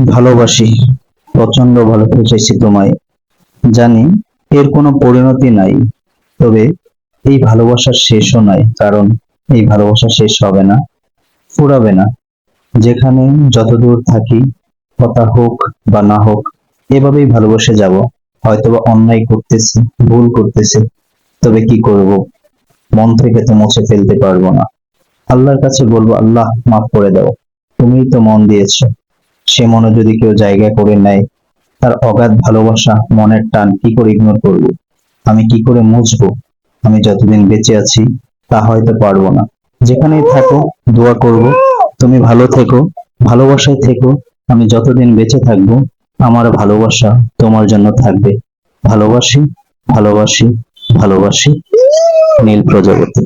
ভালোবাসি, প্রচন্ড ভালোবেসেছি তোমায়। জানি এর কোনো পরিণতি নাই, তবে এই ভালোবাসার শেষও নাই, কারণ এই ভালোবাসা শেষ হবে না, ফুরাবে না। যেখানে যতদূর থাকি, কথা হোক বা না হোক, এভাবেই ভালোবেসে যাব। হয়তোবা অন্যায় করতেছি, ভুল করতেছি, তবে কি করব, মন থেকে তো মুছে ফেলতে পারবো না। আল্লাহর কাছে বলবো, আল্লাহ মাফ করে দাও, তুমিই তো মন দিয়েছো। সে মনে যদি কেউ জায়গা করে নেয়, তার অগাধ ভালোবাসা, মনের টান কি করে ইগনোর করব? আমি কি করে মুছবো? আমি যতদিন বেঁচে আছি তা হয়তো পারবো না। যেখানেই থাকো, দোয়া করব তুমি ভালো থেকো, ভালোবাসায় থেকো। আমি যতদিন বেঁচে থাকবো, আমার ভালোবাসা তোমার জন্য থাকবে। ভালোবাসি, ভালোবাসি, ভালোবাসি। নীল প্রজাপতি।